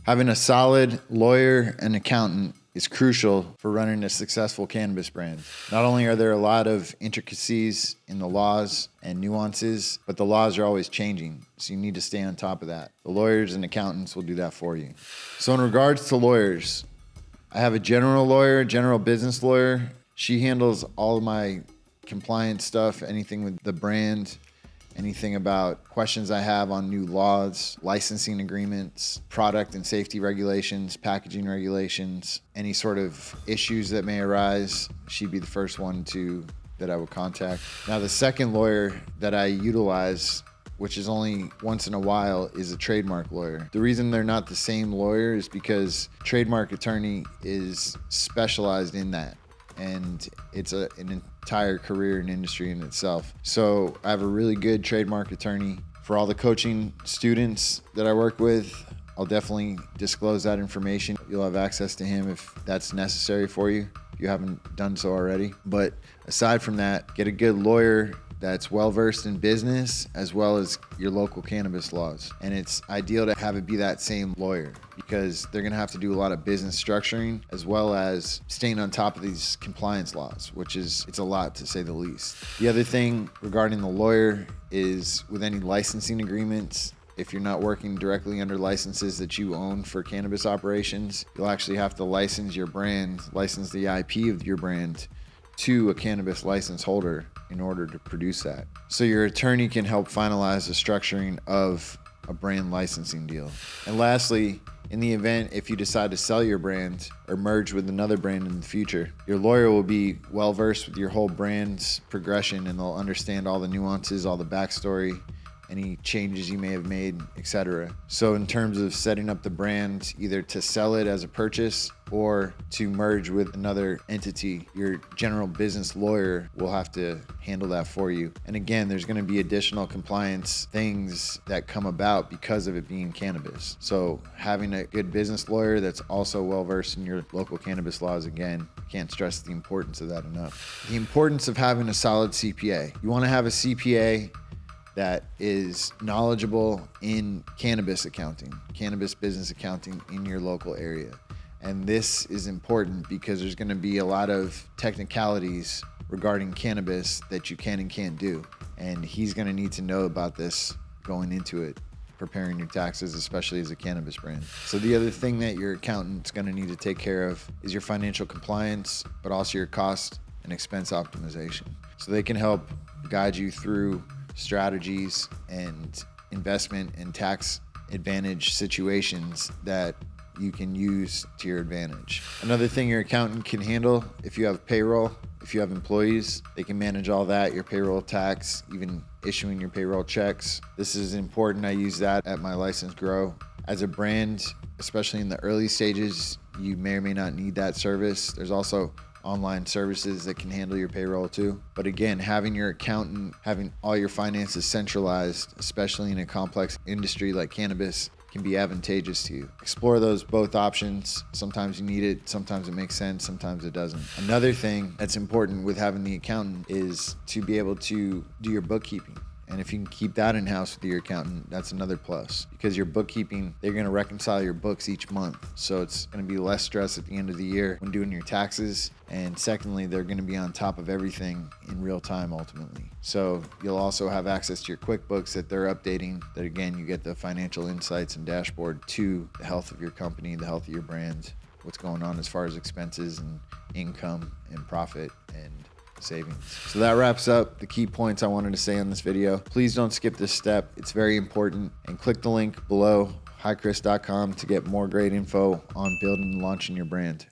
Having a solid lawyer and accountant is crucial for running a successful cannabis brand. Not only are there a lot of intricacies in the laws and nuances, but the laws are always changing, so you need to stay on top of that. The lawyers and accountants will do that for you. So in regards to lawyers, I have a general lawyer, general business lawyer. She handles all of my compliance stuff, anything with the brand, anything about questions I have on new laws, licensing agreements, product and safety regulations, packaging regulations, any sort of issues that may arise. She'd be the first one that I would contact. Now, the second lawyer that I utilize, which is only once in a while, is a trademark lawyer. The reason they're not the same lawyer is because trademark attorney is specialized in that, and it's an entire career and industry in itself. So I have a really good trademark attorney. For all the coaching students that I work with, I'll definitely disclose that information. You'll have access to him if that's necessary for you, if you haven't done so already. But aside from that, get a good lawyer that's well-versed in business as well as your local cannabis laws. And it's ideal to have it be that same lawyer because they're gonna have to do a lot of business structuring as well as staying on top of these compliance laws, it's a lot to say the least. The other thing regarding the lawyer is with any licensing agreements, if you're not working directly under licenses that you own for cannabis operations, you'll actually have to license your brand, license the IP of your brand to a cannabis license holder in order to produce that. So your attorney can help finalize the structuring of a brand licensing deal. And lastly, in the event if you decide to sell your brand or merge with another brand in the future, your lawyer will be well versed with your whole brand's progression, and they'll understand all the nuances, all the backstory, any changes you may have made, etc. So in terms of setting up the brand, either to sell it as a purchase or to merge with another entity, your general business lawyer will have to handle that for you. And again, there's gonna be additional compliance things that come about because of it being cannabis. So having a good business lawyer that's also well-versed in your local cannabis laws, again, can't stress the importance of that enough. The importance of having a solid CPA. You wanna have a CPA that is knowledgeable in cannabis accounting, cannabis business accounting in your local area. And this is important because there's gonna be a lot of technicalities regarding cannabis that you can and can't do. And he's gonna need to know about this going into it, preparing your taxes, especially as a cannabis brand. So the other thing that your accountant's gonna need to take care of is your financial compliance, but also your cost and expense optimization. So they can help guide you through strategies and investment and tax advantage situations that you can use to your advantage. Another thing your accountant can handle, if you have payroll, if you have employees, they can manage all that, your payroll tax, even issuing your payroll checks. This is important. I use that at my License Grow. As a brand, especially in the early stages, you may or may not need that service. There's also online services that can handle your payroll too. But again, having your accountant, having all your finances centralized, especially in a complex industry like cannabis, can be advantageous to you. Explore those both options. Sometimes you need it, sometimes it makes sense, sometimes it doesn't. Another thing that's important with having the accountant is to be able to do your bookkeeping. And if you can keep that in-house with your accountant, that's another plus. Because your bookkeeping, they're gonna reconcile your books each month. So it's gonna be less stress at the end of the year when doing your taxes. And secondly, they're gonna be on top of everything in real time ultimately. So you'll also have access to your QuickBooks that they're updating, that again, you get the financial insights and dashboard to the health of your company, the health of your brand, what's going on as far as expenses and income and profit and savings. So that wraps up the key points I wanted to say on this video. Please don't skip this step. It's very important. And click the link below, highchris.com, to get more great info on building and launching your brand.